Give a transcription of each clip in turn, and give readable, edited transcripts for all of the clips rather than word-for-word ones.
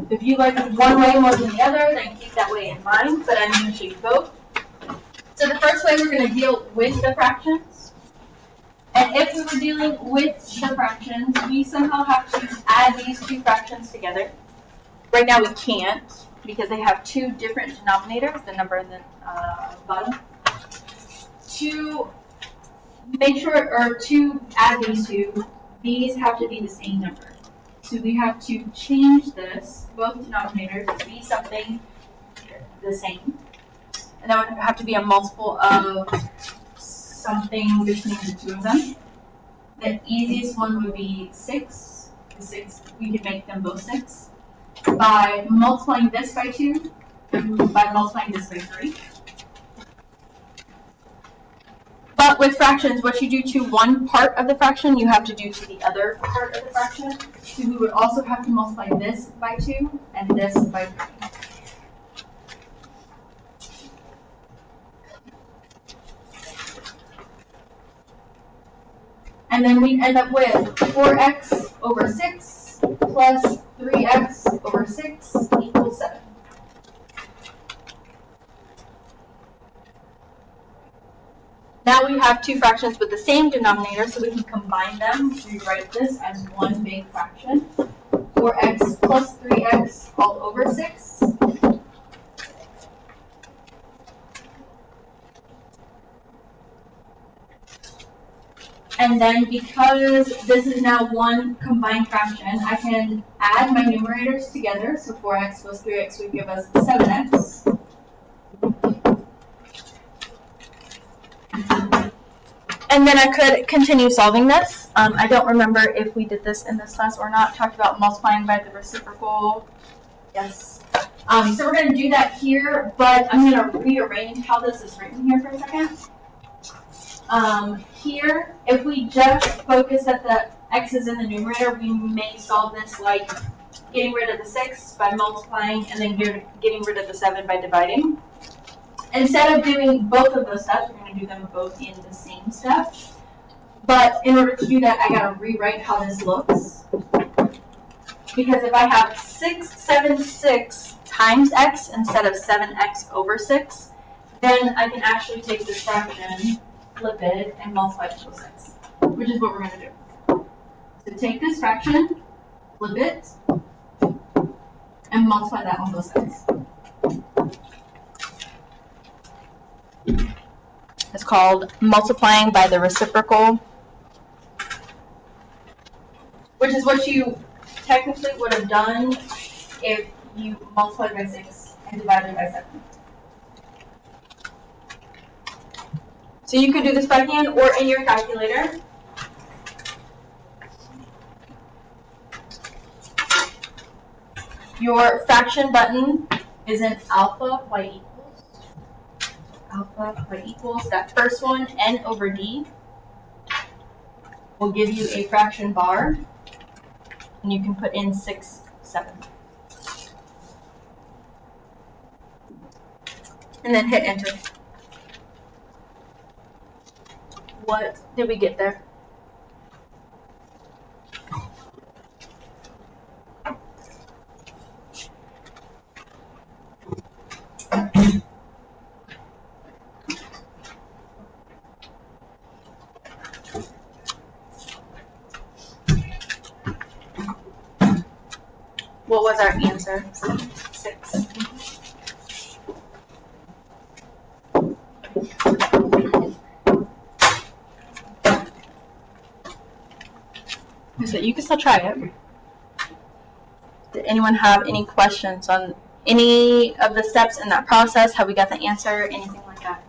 If you like one way more than the other, then keep that way in mind, but I'm going to show you both. So the first way, we're going to deal with the fractions. And if we were dealing with the fractions, we somehow have to add these two fractions together. Right now we can't, because they have two different denominators, the number and the bottom. To make sure, or to add these two, these have to be the same number. So we have to change this, both denominators, to be something the same. And that would have to be a multiple of something between the two of them. The easiest one would be 6. The 6, we could make them both 6. By multiplying this by 2, and by multiplying this by 3. But with fractions, what you do to one part of the fraction, you have to do to the other part of the fraction. So we would also have to multiply this by 2 and this by 3. And then we end up with 4x over 6 plus 3x over 6 equals 7. Now we have two fractions with the same denominator, so we can combine them. Rewrite this as one big fraction. 4x plus 3x all over 6. And then because this is now one combined fraction, I can add my numerators together. So 4x plus 3x would give us 7x. And then I could continue solving this. I don't remember if we did this in this class or not. Talked about multiplying by the reciprocal. Yes. So we're going to do that here, but I'm going to rearrange how this is written here for a second. Here, if we just focus at the x's in the numerator, we may solve this like getting rid of the 6 by multiplying and then getting rid of the 7 by dividing. Instead of doing both of those steps, we're going to do them both in the same step. But in order to do that, I got to rewrite how this looks. Because if I have 676 times x instead of 7x over 6, then I can actually take this fraction, flip it, and multiply it to 6, which is what we're going to do. So take this fraction, flip it, and multiply that on both sides. It's called multiplying by the reciprocal, which is what you technically would have done if you multiplied by 6 and divided by 7. So you could do this by hand or in your calculator. Your fraction button is an alpha y equals. Alpha y equals, that first one, n over d, will give you a fraction bar, and you can put in 6, 7. And then hit enter. What did we get there? What was our answer? 6. So you can still try it. Did anyone have any questions on any of the steps in that process? How we got the answer? Anything like that?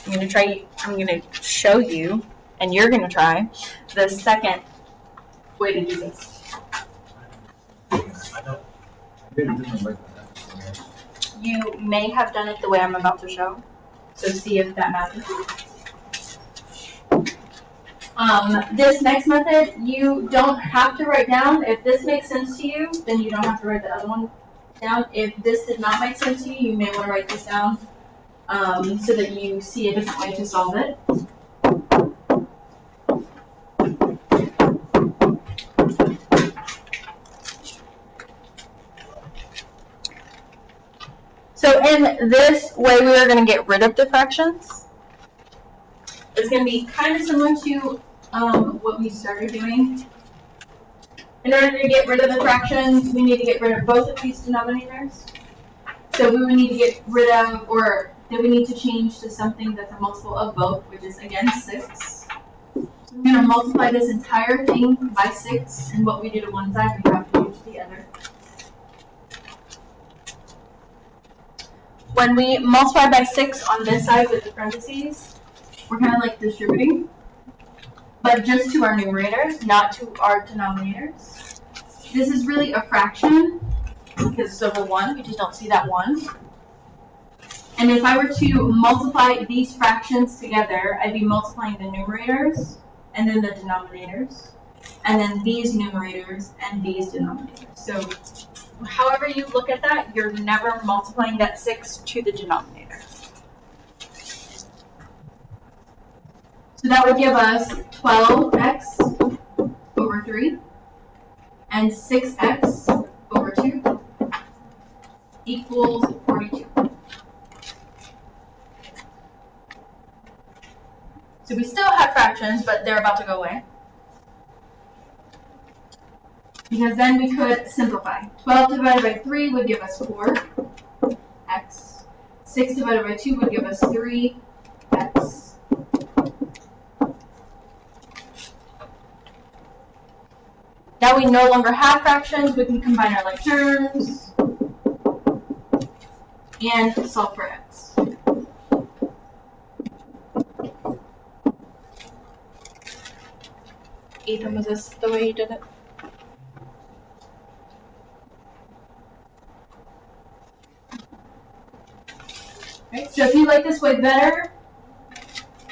I'm going to show you, and you're going to try the second way to do this. You may have done it the way I'm about to show, so see if that matters. This next method, you don't have to write down. If this makes sense to you, then you don't have to write the other one down. If this did not make sense to you, you may want to write this down so that you see a different way to solve it. this way we are going to get rid of the fractions. It's going to be kind of similar to what we started doing. In order to get rid of the fractions, we need to get rid of both of these denominators. So we would need to get rid of, or that we need to change to something that's a multiple of both, which is again 6. I'm going to multiply this entire thing by 6, and what we do to one side, we have to do to the other. When we multiply by 6 on this side with the parentheses, we're kind of like distributing, but just to our numerators, not to our denominators. This is really a fraction, because it's over 1, we just don't see that 1. And if I were to multiply these fractions together, I'd be multiplying the numerators, and then the denominators, and then these numerators and these denominators. So however you look at that, you're never multiplying that 6 to the denominator. So that would give us 12x over 3 and 6x over 2 equals 42. So we still have fractions, but they're about to go away. Because then we could simplify. 12 divided by 3 would give us 4x. 6 divided by 2 would give us 3x. Now we no longer have fractions, we can combine our like terms and solve for x. Ethan, was this the way you did it? Right, so if you like this way better,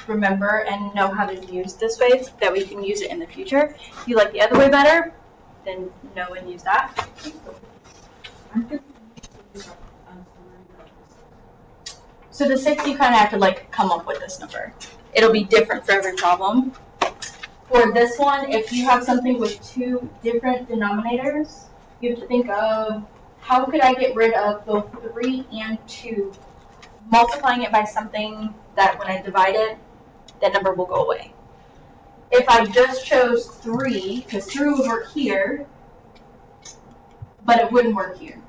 remember and know how to use this way so that we can use it in the future. If you like the other way better, then know and use that. So the 6, you kind of have to like come up with this number. It'll be different for every problem. For this one, if you have something with 2 different denominators, you have to think of how could I get rid of both 3 and 2, multiplying it by something that when I divide it, that number will go away. If I just chose 3, because 3 would work here, but it wouldn't work here.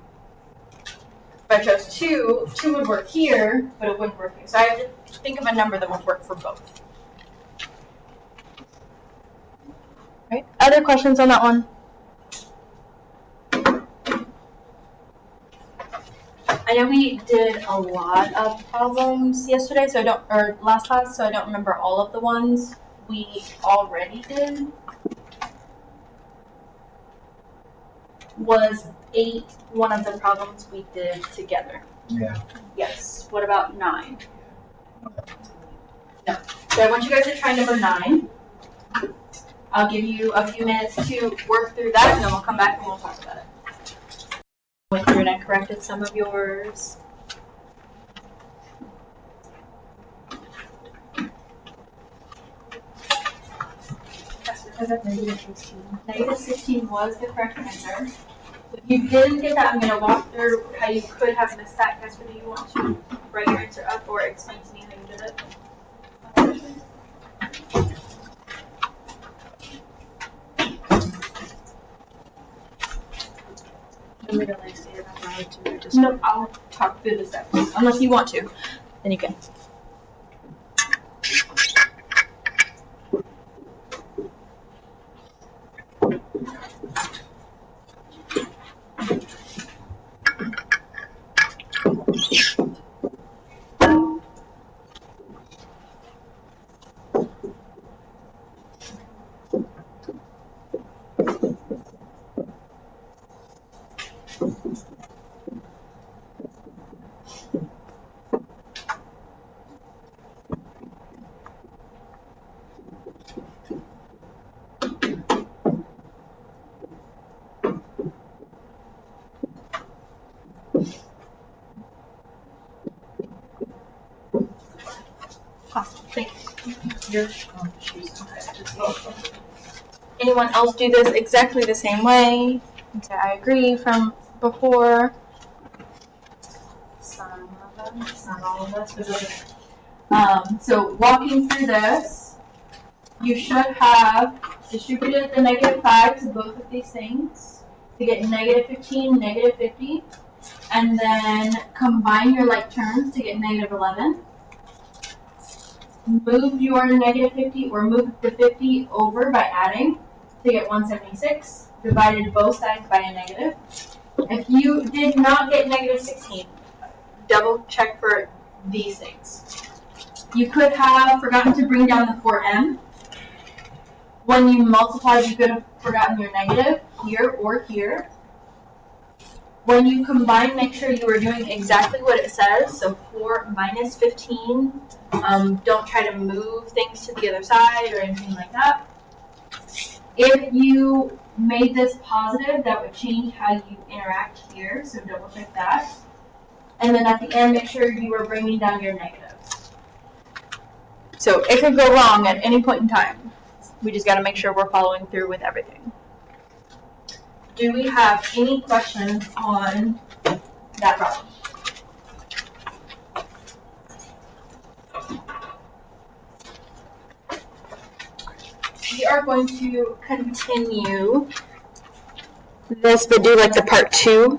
If I chose 2, 2 would work here, but it wouldn't work here. So I have to think of a number that would work for both. Right? Other questions on that one? I know we did a lot of problems yesterday, or last class, so I don't remember all of the ones we already did. Was 8 one of the problems we did together? Yeah. Yes. What about 9? No. So I want you guys to try number 9. I'll give you a few minutes to work through that, and then we'll come back and we'll talk about it. Went through and I corrected some of yours. Negative 16 was the correct answer. If you didn't get that, I'm going to walk through how you could have missed that. Guess whether you want to write your answer up or explain to me how you did it. No, I'll talk through the steps. Unless you want to, then you can. Awesome, thanks. Anyone else do this exactly the same way? And say, I agree from before. Some of us. It's not all of us, but okay. So walking through this, you should have distributed the -5 to both of these things to get -15, -50, and then combine your like terms to get -11. Move your -50 or move the 50 over by adding to get 176, divided both sides by a negative. If you did not get -16, double check for these things. You could have forgotten to bring down the 4m. When you multiplied, you could have forgotten your negative here or here. When you combine, make sure you are doing exactly what it says. So 4 minus 15. Don't try to move things to the other side or anything like that. If you made this positive, that would change how you interact here. So double check that. And then at the end, make sure you are bringing down your negative. So it could go wrong at any point in time. We just got to make sure we're following through with everything. Do we have any questions on that problem? We are going to continue this, but do like the part 2,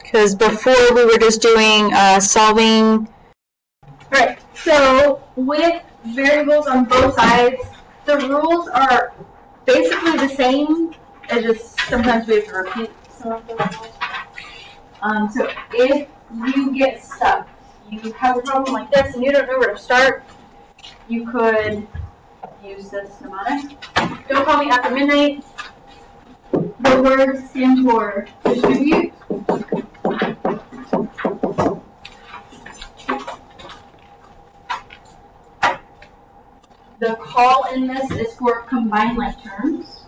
because before we were just doing solving. Right. So with variables on both sides, the rules are basically the same. It's just sometimes we have to repeat some of the rules. So if you get stuck, you have a problem like this, and you don't know where to start, you could use this mnemonic. Don't call me after midnight. The word stands for distribute. The call in this is for combine like terms.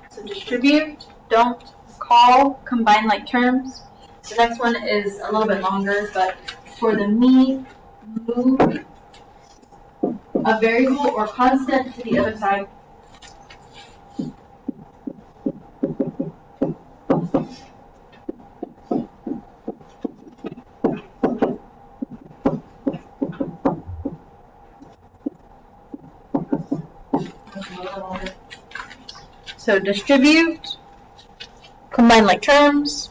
So distribute, don't call, combine like terms. The next one is a little bit longer, but for the me, move a variable or constant to the other side. So distribute, combine like terms,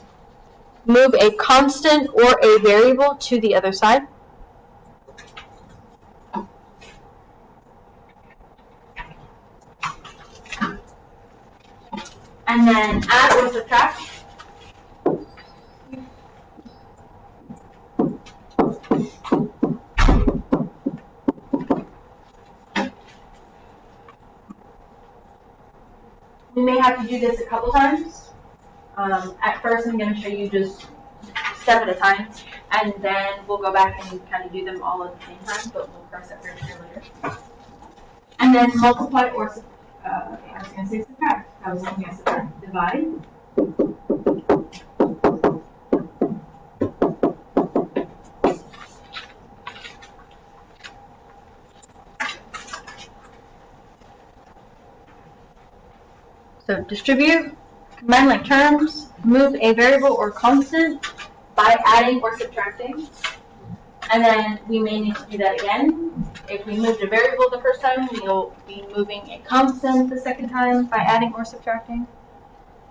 move a constant or a variable to the other side. And then add or subtract. We may have to do this a couple times. At first, I'm going to show you just step at a time, and then we'll go back and kind of do them all at the same time, but we'll cross that bridge later. And then multiply or I was going to say subtract. I was looking at subtract. Divide. So distribute, combine like terms, move a variable or constant by adding or subtracting. And then we may need to do that again. If we moved a variable the first time, we'll be moving a constant the second time by adding or subtracting.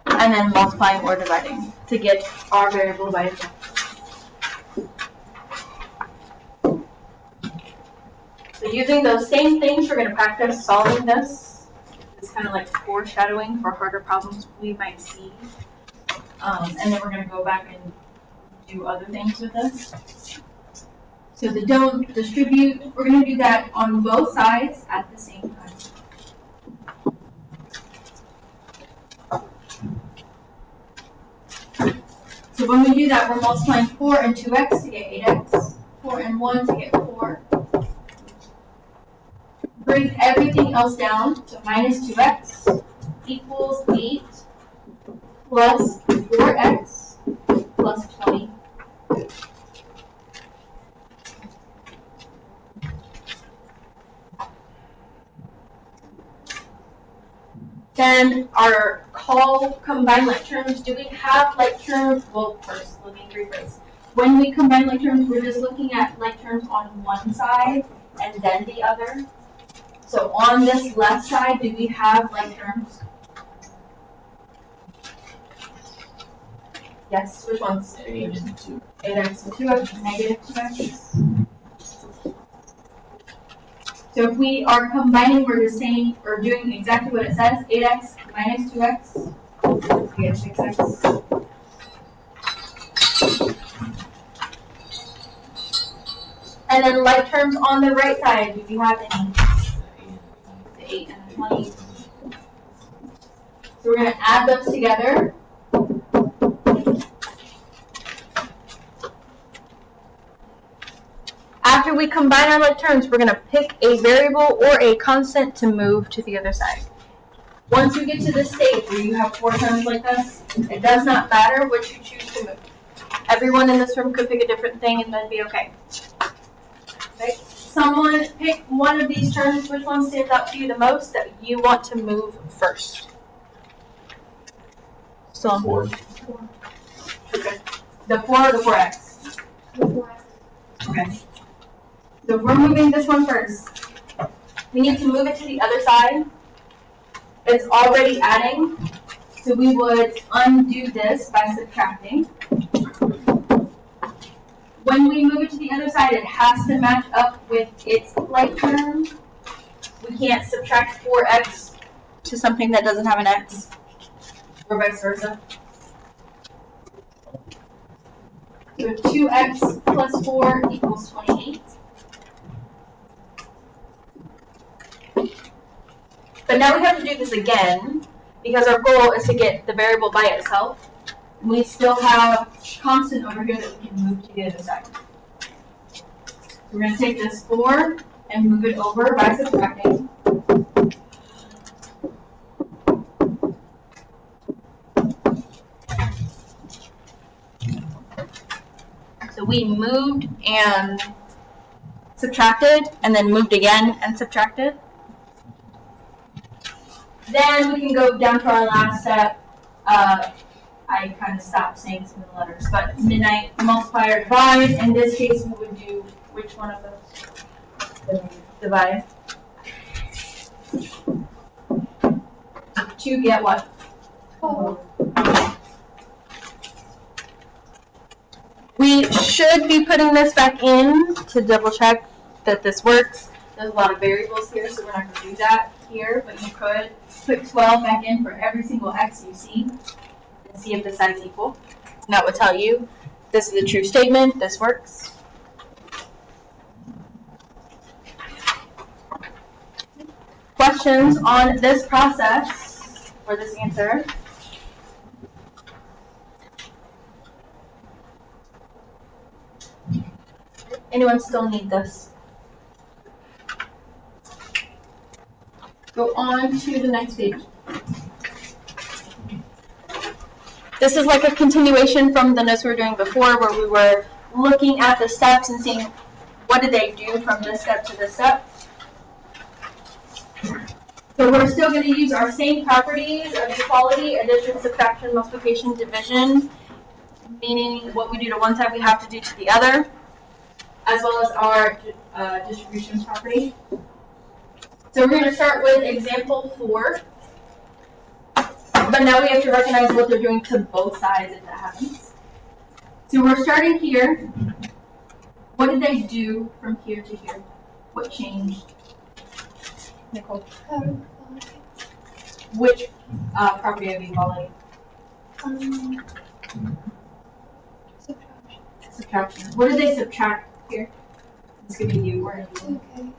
And then multiplying or dividing to get our variable by itself. So using those same things, we're going to practice solving this. It's kind of like foreshadowing for harder problems we might see. And then we're going to go back and do other things with this. So the don't distribute, we're going to do that on both sides at the same time. So when we do that, we're multiplying 4 and 2x to get 8x, 4 and 1 to get 4. Bring everything else down, so minus 2x equals 8 plus 4x plus 20. Then our call combine like terms. Do we have like terms? Well, first, let me rephrase. When we combine like terms, we're just looking at like terms on one side and then the other. So on this left side, do we have like terms? Yes, which ones? 8 and 2. 8x and 2x, negative 2x. So if we are combining, we're just saying, or doing exactly what it says, 8x minus 2x, we get 6x. And then like terms on the right side, do we have any? The 8 and the 20. So we're going to add those together. After we combine our like terms, we're going to pick a variable or a constant to move to the other side. Once you get to this stage where you have 4 terms like this, it does not matter what you choose to move. Everyone in this room could pick a different thing and then be okay. Okay? Someone pick one of these terms. Which one stands out to you the most that you want to move first? So 4. Okay. The 4 or the 4x? The 4x. Okay. So we're moving this one first. We need to move it to the other side. It's already adding, so we would undo this by subtracting. When we move it to the other side, it has to match up with its like term. We can't subtract 4x to something that doesn't have an x, or vice versa. So 2x plus 4 equals 28. But now we have to do this again because our goal is to get the variable by itself. We still have constant over here that we can move to the other side. We're going to take this 4 and move it over by subtracting. So we moved and subtracted, and then moved again and subtracted. Then we can go down to our last step. I kind of stopped saying some of the letters, but midnight, multiply, or divide. In this case, we would do which one of those? Divide. To get what? 12. We should be putting this back in to double check that this works. There's a lot of variables here, so we're not going to do that here, but you could put 12 back in for every single x you see and see if the side's equal. And that would tell you this is a true statement, this works. Questions on this process or this answer? Anyone still need this? Go on to the next page. This is like a continuation from the notes we were doing before, where we were looking at the steps and seeing what did they do from this step to this step. So we're still going to use our same properties of equality, addition, subtraction, multiplication, division, meaning what we do to one side we have to do to the other, as well as our distribution property. So we're going to start with example 4. But now we have to recognize what they're doing to both sides if that happens. So we're starting here. What did they do from here to here? What changed? Nicole? Which property of equality? Subtraction. What did they subtract here? This could be you or you. Okay.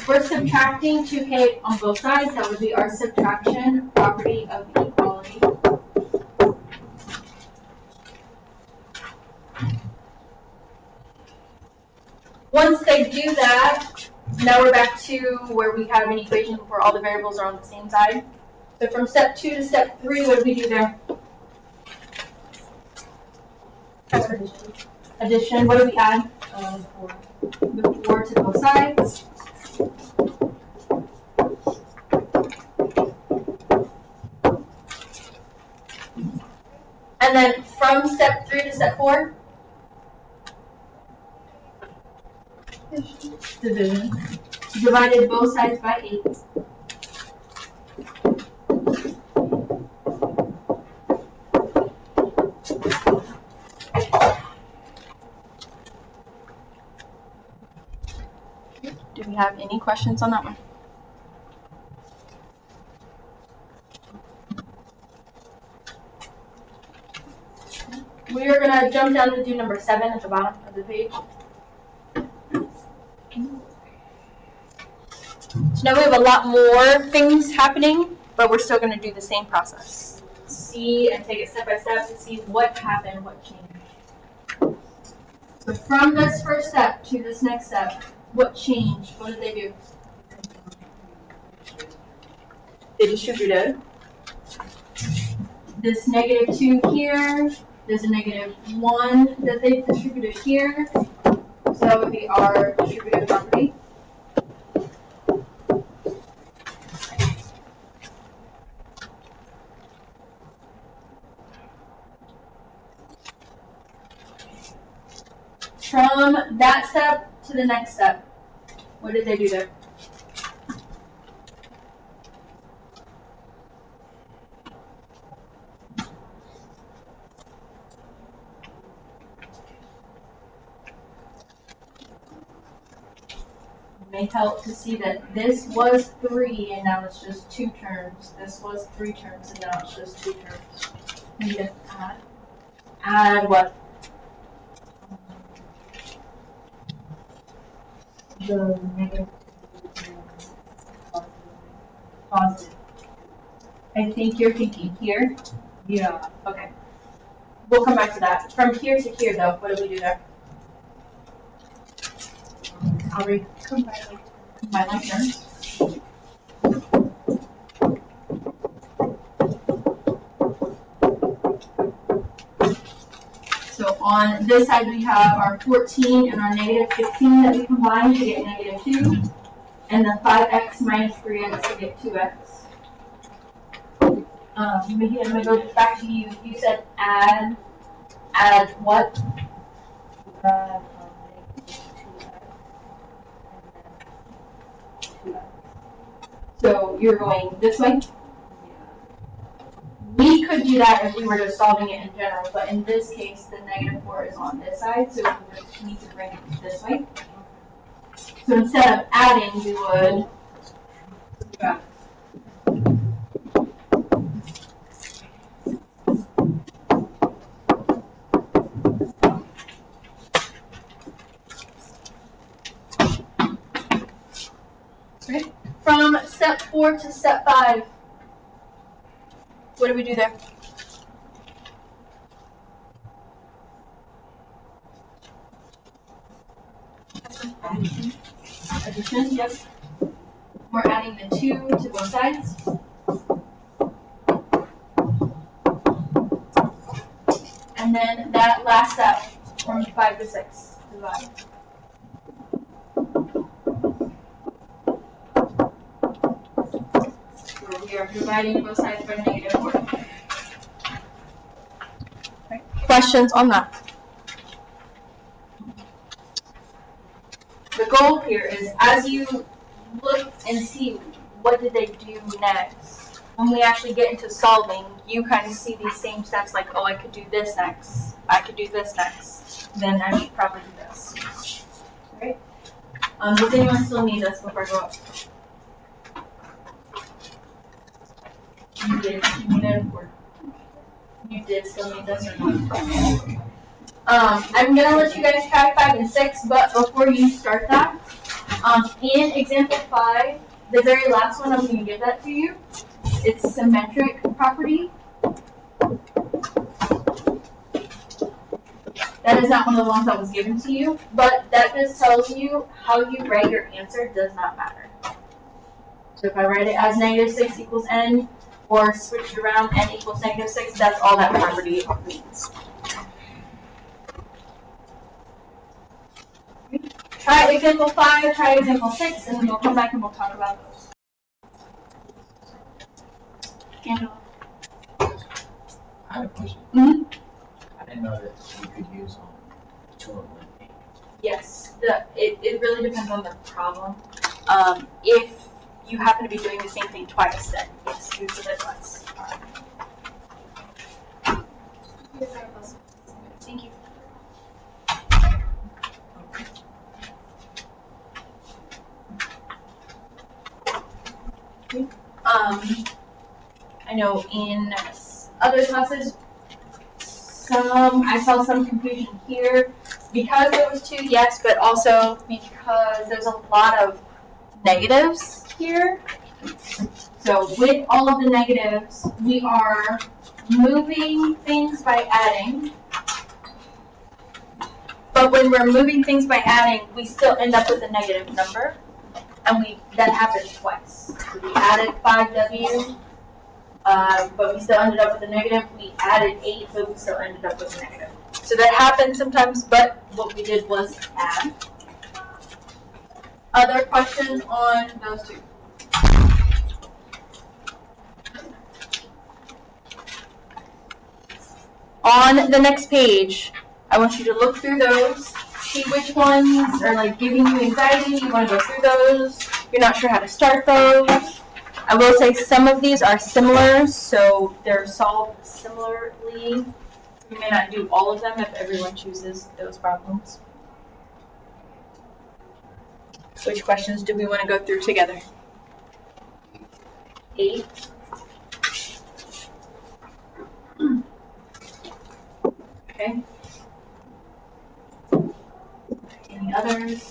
We're subtracting 2k on both sides. That would be our subtraction property of equality. Once they do that, now we're back to where we have an equation where all the variables are on the same side. So from step 2 to step 3, what do we do there? Addition. What do we add? 4. The 4 to both sides. And then from step 3 to step 4, division. Divided both sides by 8. Do we have any questions on that one? We are going to jump down to do number 7 at the bottom of the page. So now we have a lot more things happening, but we're still going to do the same process. See and take it step by step to see what happened, what changed. So from this first step to this next step, what changed? What did they do? They distributed this -2 here. There's a -1 that they distributed here. So that would be our distributive property. From that step to the next step, what did they do there? It may help to see that this was 3 and now it's just 2 terms. This was 3 terms and now it's just 2 terms. We need to add. Add what? The negative. Positive. I think you're thinking here. Yeah. Okay. We'll come back to that. From here to here, though, what do we do there? I'll recombine my terms. So on this side, we have our 14 and our -15 that we combine to get -2, and the 5x minus 3x to get 2x. Maybe I'm going to go back to you. You said add what? So you're going this way? We could do that if we were just solving it in general, but in this case, the -4 is on this side, so we just need to bring it this way. So instead of adding, we would subtract. Right. From step 4 to step 5, what do we do there? Addition, yep. We're adding the 2 to both sides. And then that last step, from 5 to 6, divide. So we are dividing both sides by -4. Right. Questions on that? The goal here is, as you look and see what did they do next, when we actually get into solving, you kind of see these same steps like, oh, I could do this next, I could do this next, then I should probably do this. Right? Does anyone still need this before I go up? You did need it, or you did still need this or not? I'm going to let you guys try 5 and 6, but before you start that, in example 5, the very last one, I'm going to give that to you. It's symmetric property. That is not one of the ones that was given to you, but that just tells you how you write your answer does not matter. So if I write it as -6 equals n, or switch it around, n equals -6, that's all that property means. Try example 5, try example 6, and then we'll come back and we'll talk about those. Angela. I have a question. Mm-hmm. I didn't know that you could use two of one page. Yes, it really depends on the problem. If you happen to be doing the same thing twice, then yes, use it twice. Thank you. I know in other classes, I saw some confusion here because there was two, yes, but also because there's a lot of negatives here. So with all of the negatives, we are moving things by adding. But when we're moving things by adding, we still end up with a negative number. And that happened twice. So we added 5W, but we still ended up with a negative. We added 8, but we still ended up with a negative. So that happens sometimes, but what we did was add. Other questions on those two? On the next page, I want you to look through those, see which ones are like giving you anxiety. You want to go through those. You're not sure how to start those. I will say some of these are similar, so they're solved similarly. We may not do all of them if everyone chooses those problems. Which questions do we want to go through together? 8. Okay. Any others?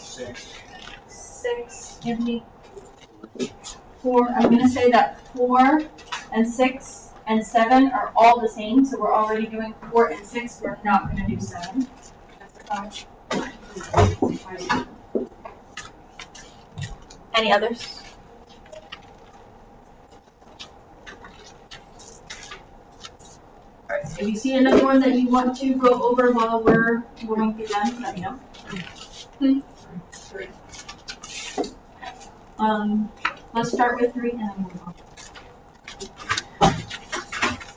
6. Anthony? 4. I'm going to say that 4 and 6 and 7 are all the same, so we're already doing 4 and 6. We're not going to do 7. Any others? Alright, if you see another one that you want to go over while we're going through them, let me know. 3. Let's start with 3 and then move on.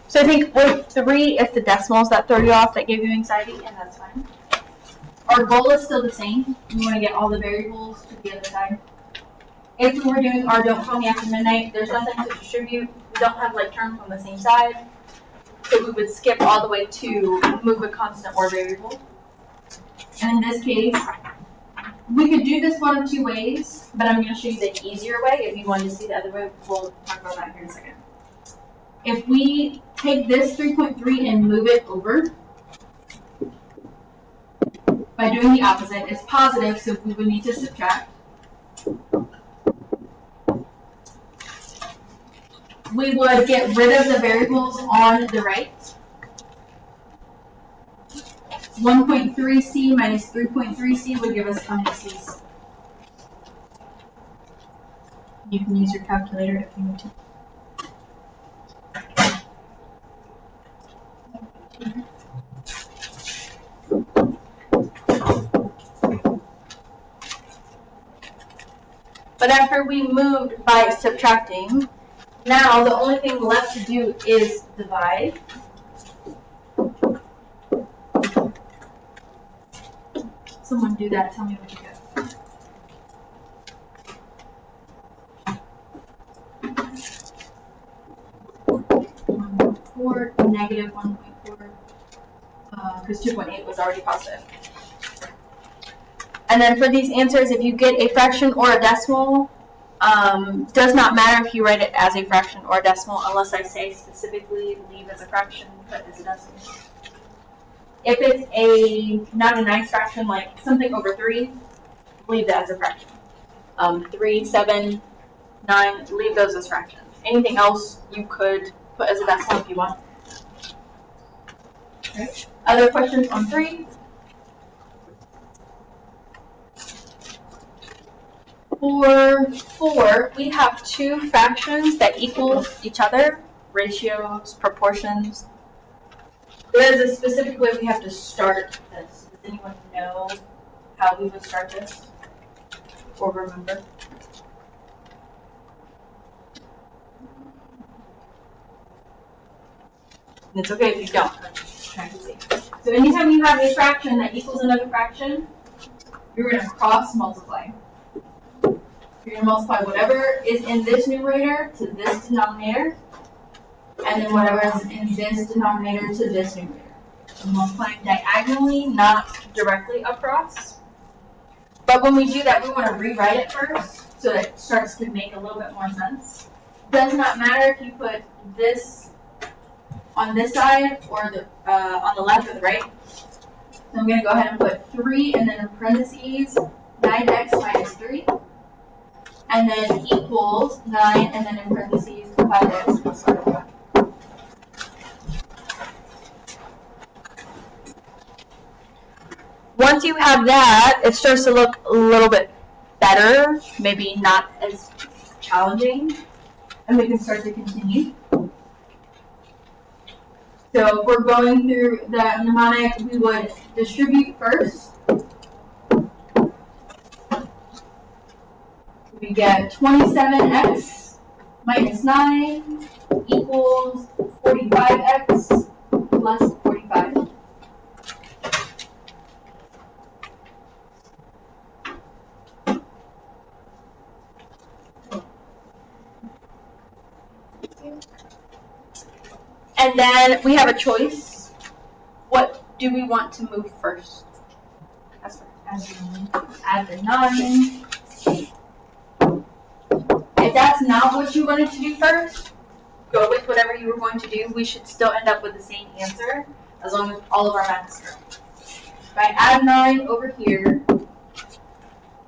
So I think with 3, it's the decimals that throw you off that give you anxiety, and that's fine. Our goal is still the same. We want to get all the variables to the other side. If we were doing our don't call me after midnight, there's nothing to distribute. We don't have like terms on the same side. So we would skip all the way to move a constant or variable. And in this case, we could do this one of two ways, but I'm going to show you the easier way. If you want to see the other way, we'll talk about that here in a second. If we take this 3.3 and move it over, by doing the opposite, it's positive, so we would need to subtract. We would get rid of the variables on the right. 1.3c minus 3.3c would give us how many c's? You can use your calculator if you need to. But after we moved by subtracting, now the only thing left to do is divide. Someone do that, tell me what you get. 1.4, negative 1.4, because 2.8 was already positive. And then for these answers, if you get a fraction or a decimal, does not matter if you write it as a fraction or a decimal, unless I say specifically leave as a fraction, put as a decimal. If it's not a nice fraction, like something over 3, leave that as a fraction. 3, 7, 9, leave those as fractions. Anything else you could put as a decimal if you want. Okay. Other questions on 3? For 4, we have 2 fractions that equal each other, ratios, proportions. There is a specific way we have to start this. Does anyone know how we would start this? Or remember? And it's okay if you don't. I'm just trying to see. So anytime you have a fraction that equals another fraction, you're going to cross multiply. You're going to multiply whatever is in this numerator to this denominator, and then whatever is in this denominator to this numerator. So multiplying diagonally, not directly across. But when we do that, we want to rewrite it first so that it starts to make a little bit more sense. Does not matter if you put this on this side or on the left or the right. So I'm going to go ahead and put 3 and then in parentheses 9x minus 3. And then equals 9 and then in parentheses 5x plus 5. Once you have that, it starts to look a little bit better, maybe not as challenging, and we can start to continue. So if we're going through the mnemonic, we would distribute first. We get 27x minus 9 equals 45x plus 45. And then we have a choice. What do we want to move first? Add the 9. If that's not what you wanted to do first, go with whatever you were going to do. We should still end up with the same answer as long as all of our math is correct. If I add 9 over here,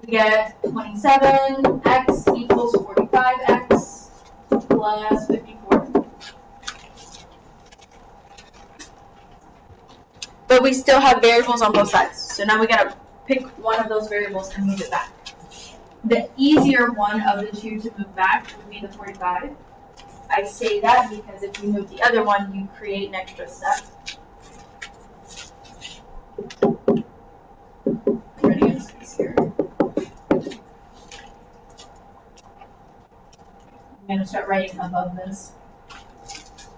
we get 27x equals 45x plus 54. But we still have variables on both sides. So now we gotta pick one of those variables and move it back. The easier one of the two to move back would be the 45. I say that because if you move the other one, you create an extra step. I'm running out of space here. I'm gonna start writing above this.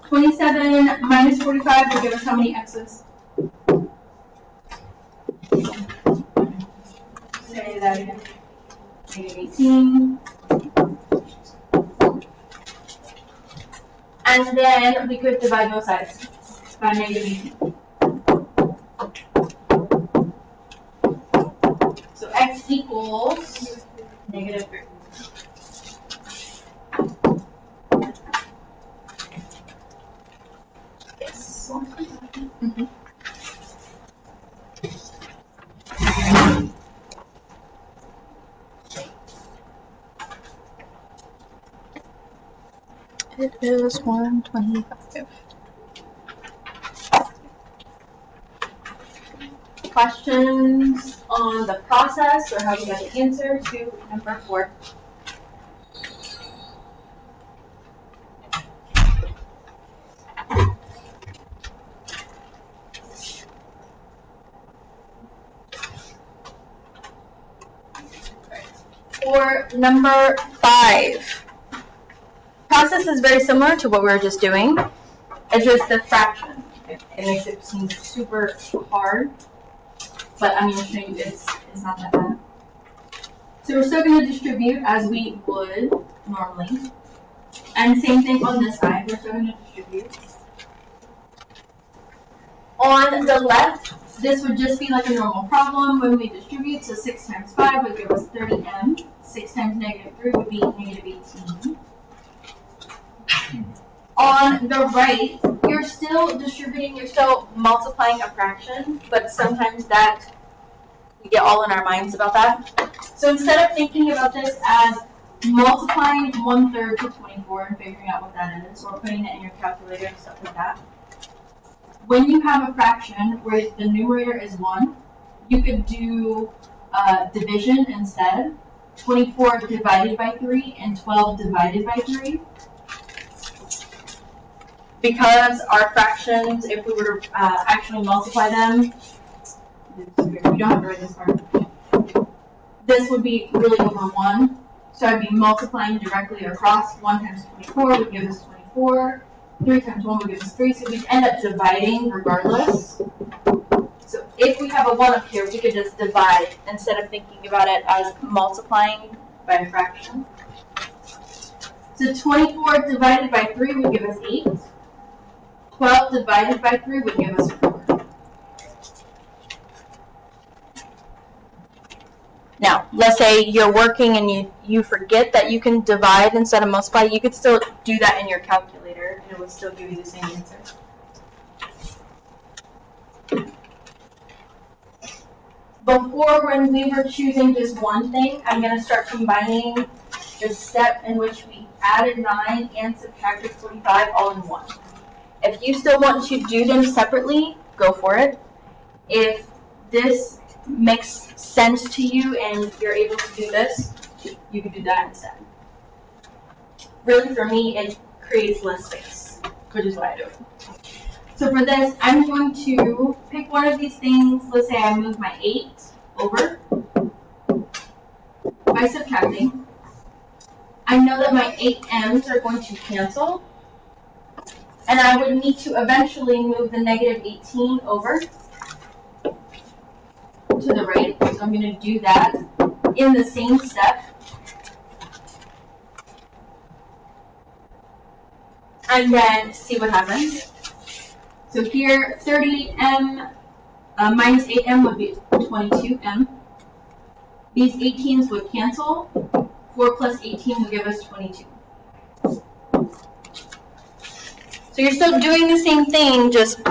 27 minus 45 will give us how many x's? Say that again. Negative 18. And then we could divide both sides by negative 18. So x equals negative 3. Yes. Mm-hmm. It is 125. Questions on the process or how we got the answer to number 4? For number 5. Process is very similar to what we were just doing. It's just the fraction. It makes it seem super hard, but I'm going to show you it's not that bad. So we're still going to distribute as we would normally. And same thing on this side, we're still going to distribute. On the left, this would just be like a normal problem when we distribute. So 6 times 5 would give us 30m. 6 times negative 3 would be negative 18. On the right, you're still distributing, you're still multiplying a fraction, but sometimes that, we get all in our minds about that. So instead of thinking about this as multiplying 1/3 to 24 and figuring out what that is, or putting it in your calculator and stuff like that, when you have a fraction where the numerator is 1, you could do division instead. 24 divided by 3 and 12 divided by 3. Because our fractions, if we were to actually multiply them, we don't have to write this part. This would be really over 1. So I'd be multiplying directly across. 1 times 24 would give us 24. 3 times 1 would give us 3, so we end up dividing regardless. So if we have a 1 up here, we could just divide instead of thinking about it as multiplying by a fraction. So 24 divided by 3 would give us 8. 12 divided by 3 would give us 4. Now, let's say you're working and you forget that you can divide instead of multiply. You could still do that in your calculator, and it would still give you the same answer. Before, when we were choosing just one thing, I'm going to start combining the step in which we added 9 and subtracted 45 all in one. If you still want to do them separately, go for it. If this makes sense to you and you're able to do this, you can do that instead. Really, for me, it creates less space, which is why I do it. So for this, I'm going to pick one of these things. Let's say I move my 8 over by subtracting. I know that my 8m's are going to cancel, and I would need to eventually move the negative 18 over to the right. So I'm going to do that in the same step. And then see what happens. So here, 30m minus 8m would be 22m. These 18s would cancel. 4 plus 18 will give us 22. So you're still doing the same thing, just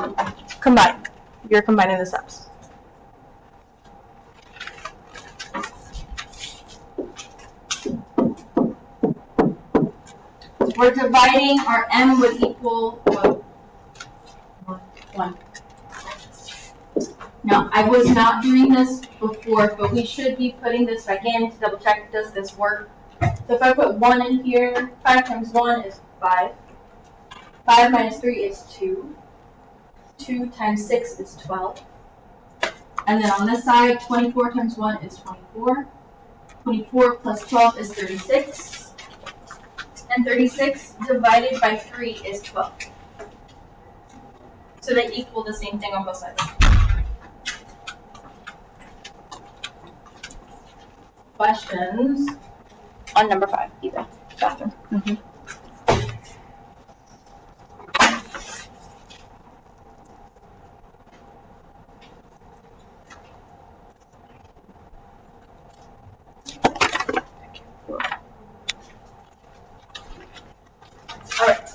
combine. You're combining the steps. We're dividing, our m would equal 1. Now, I was not doing this before, but we should be putting this back in to double check, does this work? So if I put 1 in here, 5 times 1 is 5. 5 minus 3 is 2. 2 times 6 is 12. And then on this side, 24 times 1 is 24. 24 plus 12 is 36. And 36 divided by 3 is 12. So they equal the same thing on both sides. Questions on number 5, either. Bathroom. Alright.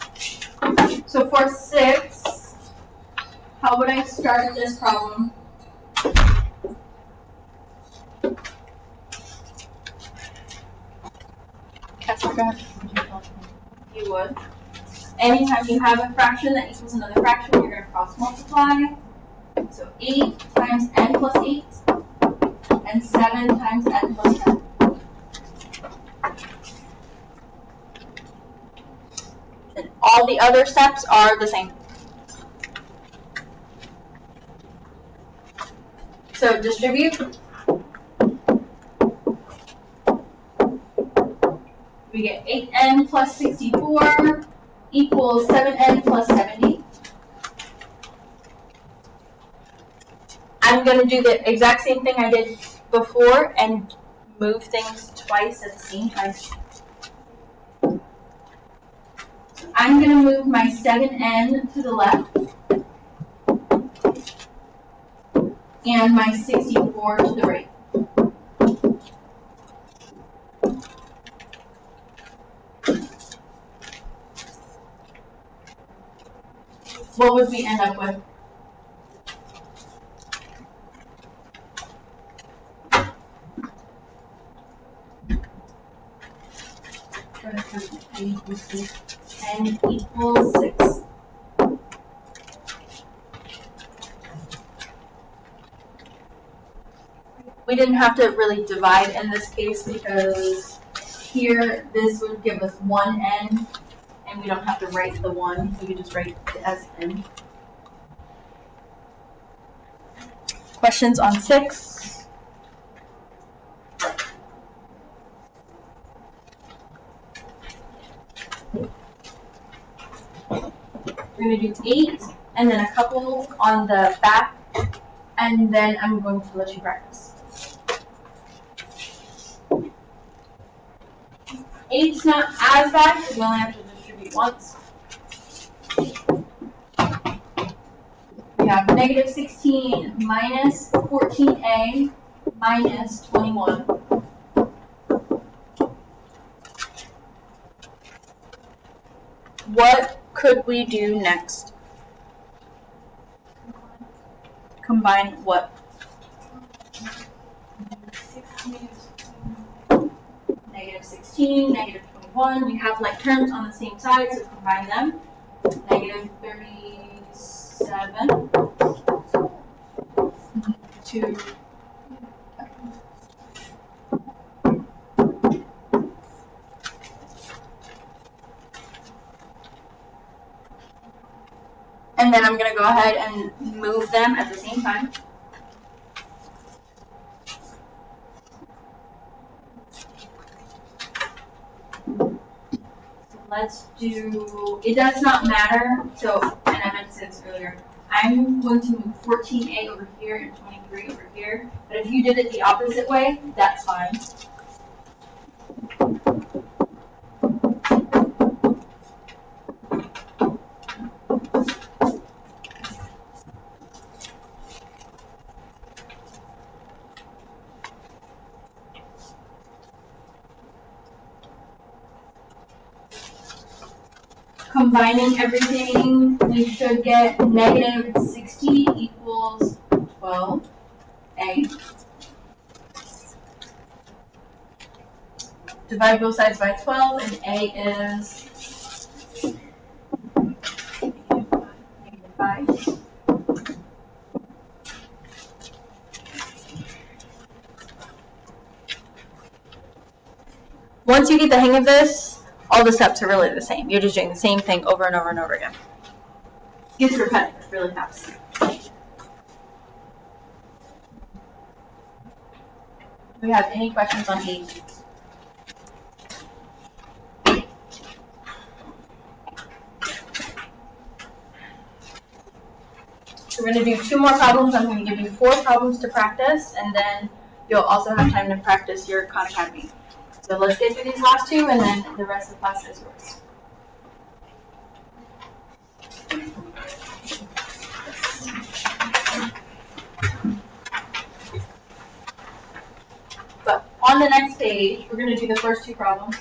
So for 6, how would I start this problem? You would. Anytime you have a fraction that equals another fraction, you're going to cross multiply. So 8 times n plus 8, and 7 times n plus 10. And all the other steps are the same. So distribute. We get 8n plus 64 equals 7n plus 70. I'm going to do the exact same thing I did before and move things twice at the same time. I'm going to move my 7n to the left and my 64 to the right. What would we end up with? N equals 6. We didn't have to really divide in this case because here this would give us 1n, and we don't have to write the 1, we can just write it as n. Questions on 6? going to do 8 and then a couple on the back, and then I'm going to let you practice. 8's not as bad because we only have to distribute once. We have negative 16 minus 14a minus 21. What could we do next? Combine what? Negative 16, negative 21. We have like terms on the same side, so combine them. Negative 37. 2. And then I'm going to go ahead and move them at the same time. Let's do, it does not matter, so, and I meant to say this earlier, I'm going to move 14a over here and 23 over here, but if you did it the opposite way, that's fine. Combining everything, we should get negative 60 equals 12a. Divide both sides by 12, and a is negative 5. Once you get the hang of this, all the steps are really the same. You're just doing the same thing over and over and over again. It gets repetitive really fast. Do we have any questions on 8? So we're going to do 2 more problems. I'm going to give you 4 problems to practice, and then you'll also have time to practice your Khan Academy. So let's get through these last 2, and then the rest of the class is yours. But on the next page, we're going to do the first 2 problems.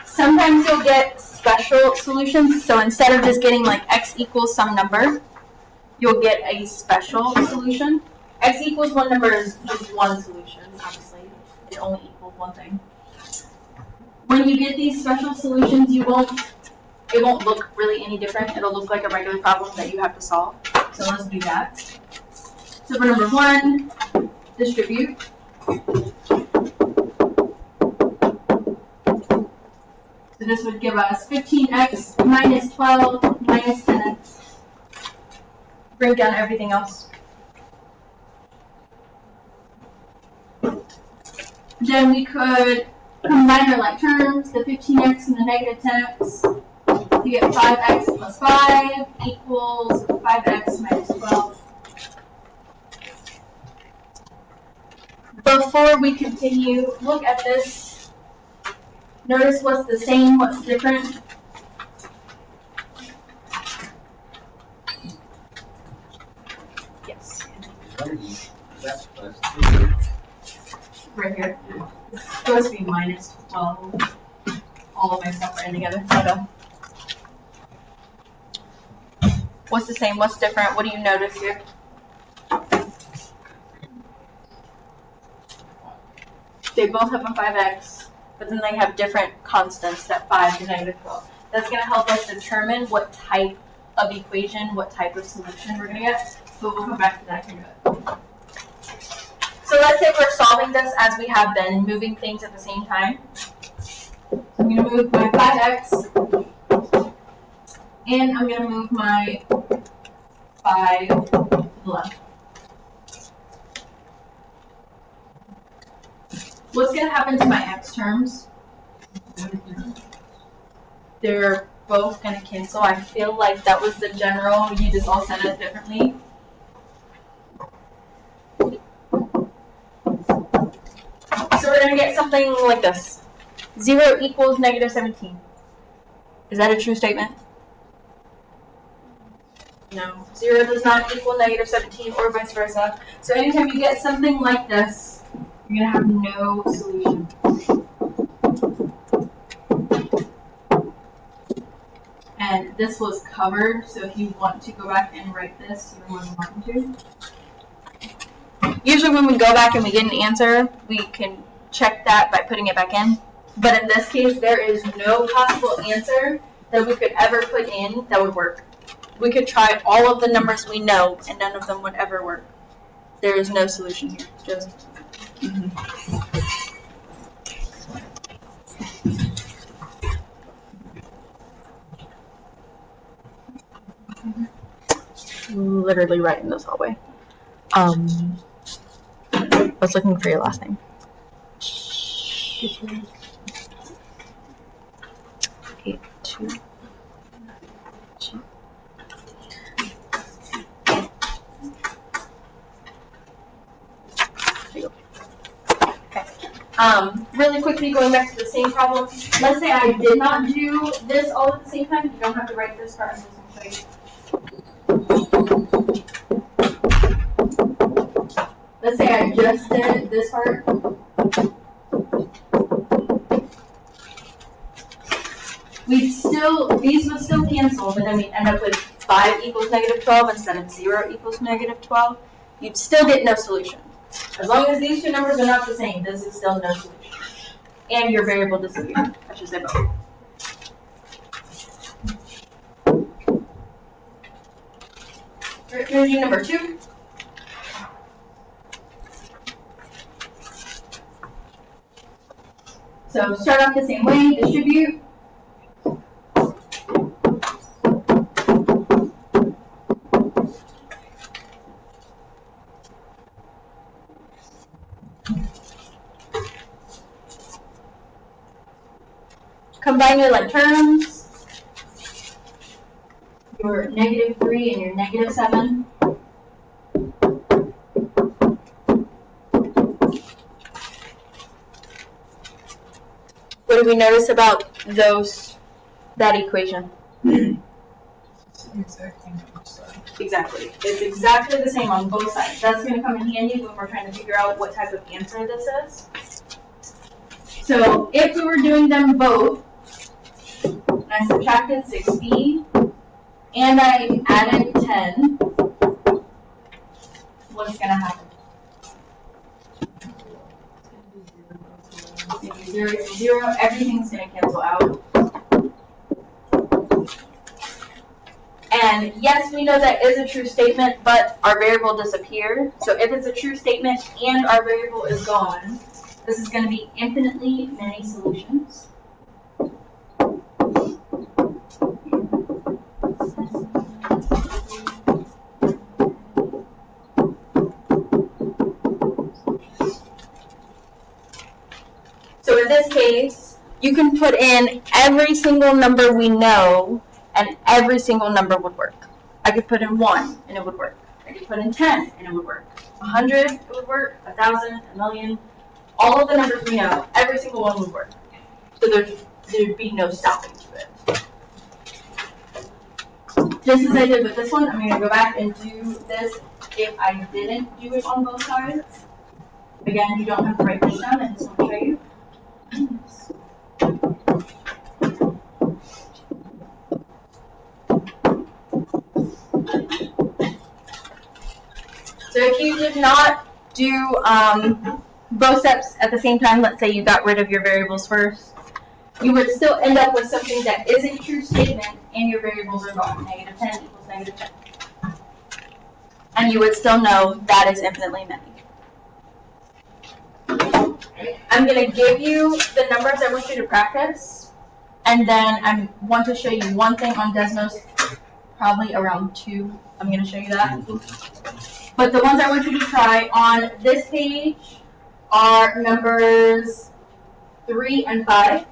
Sometimes you'll get special solutions, so instead of just getting like x equals some number, you'll get a special solution. X equals one number is just one solution, obviously. It only equals one thing. When you get these special solutions, it won't look really any different. It'll look like a regular problem that you have to solve. So let's do that. So for number 1, distribute. So this would give us 15x minus 12 minus 10x. Bring down everything else. Then we could combine our like terms, the 15x and the negative 10x. You get 5x plus 5 equals 5x minus 12. Before we continue, look at this. Notice what's the same, what's different. Yes. Right here. It's supposed to be minus 12. All of my stuff are in together. Okay. What's the same? What's different? What do you notice here? They both have a 5x, but then they have different constants, that 5 to negative 12. That's going to help us determine what type of equation, what type of solution we're going to get. But we'll come back to that in a bit. So let's say we're solving this as we have been, moving things at the same time. So I'm going to move my 5x, and I'm going to move my 5 to the left. what's going to happen to my x terms? They're both going to cancel. I feel like that was the general. You just all said it differently. So we're going to get something like this. 0 equals negative 17. Is that a true statement? No. 0 does not equal negative 17 or vice versa. So anytime you get something like this, you're going to have no solution. And this was covered, so if you want to go back and write this, you're more than welcome to. Usually when we go back and we get an answer, we can check that by putting it back in. But in this case, there is no possible answer that we could ever put in that would work. We could try all of the numbers we know, and none of them would ever work. There is no solution here. Just literally writing this hallway. I was looking for your last name. Really quickly, going back to the same problem. Let's say I did not do this all at the same time. You don't have to write this part. I'm just going to show you. Let's say I just did this part. These would still cancel, but then we end up with 5 equals negative 12 instead of 0 equals negative 12. You'd still get no solution. As long as these two numbers are not the same, this is still no solution. And your variable disappeared. I should say both. Alright, here's your number 2. So start off the same way, distribute. Combine your like terms, your negative 3 and your negative 7. What do we notice about that equation? Exactly. It's exactly the same on both sides. That's going to come in handy when we're trying to figure out what type of answer this is. So if we were doing them both, and I subtracted 6b, and I added 10, what's going to happen? It's going to be 0, 0, everything's going to cancel out. And yes, we know that is a true statement, but our variable disappeared. So if it's a true statement and our variable is gone, this is going to be infinitely many solutions. So in this case, you can put in every single number we know, and every single number would work. I could put in 1, and it would work. I could put in 10, and it would work. 100, it would work. 1,000, 1,000,000. All of the numbers we know, every single one would work. So there'd be no stopping to it. Just as I did with this one, I'm going to go back and do this if I didn't do it on both sides. Again, you don't have to write this down. I just want to show you. So if you did not do both steps at the same time, let's say you got rid of your variables first, you would still end up with something that is a true statement and your variables are gone. Negative 10 equals negative 10. And you would still know that is infinitely many. I'm going to give you the numbers I want you to practice, and then I want to show you one thing on Desmos, probably around 2. I'm going to show you that. But the ones I want you to try on this page are numbers 3 and 5.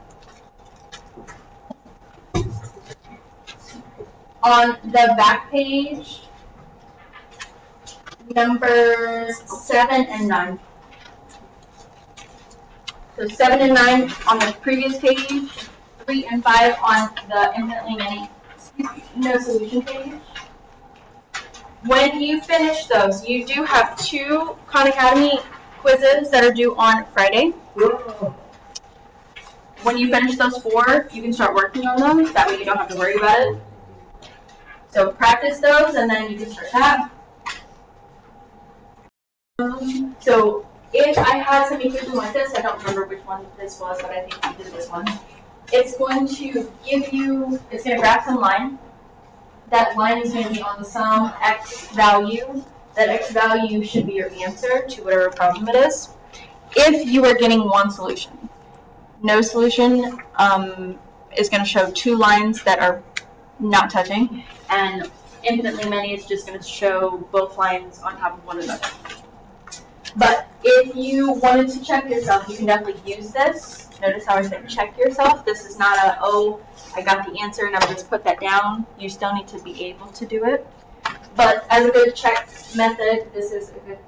On the back page, numbers 7 and 9. So 7 and 9 on the previous page, 3 and 5 on the infinitely many, no solution page. When you finish those, you do have 2 Khan Academy quizzes that are due on Friday. When you finish those 4, you can start working on them. That way you don't have to worry about it. So practice those and then you can start that. So if I had some equation like this, I don't remember which one this was, but I think we did this one. It's going to give you, it's going to graph some line. That line is going to be on some x value. That x value should be your answer to whatever problem it is. If you are getting one solution. No solution is going to show 2 lines that are not touching, and infinitely many is just going to show both lines on top of one another. But if you wanted to check yourself, you can definitely use this. Notice how I said check yourself. This is not a, oh, I got the answer and I'm just put that down. You still need to be able to do it. But as a good check method, this is a good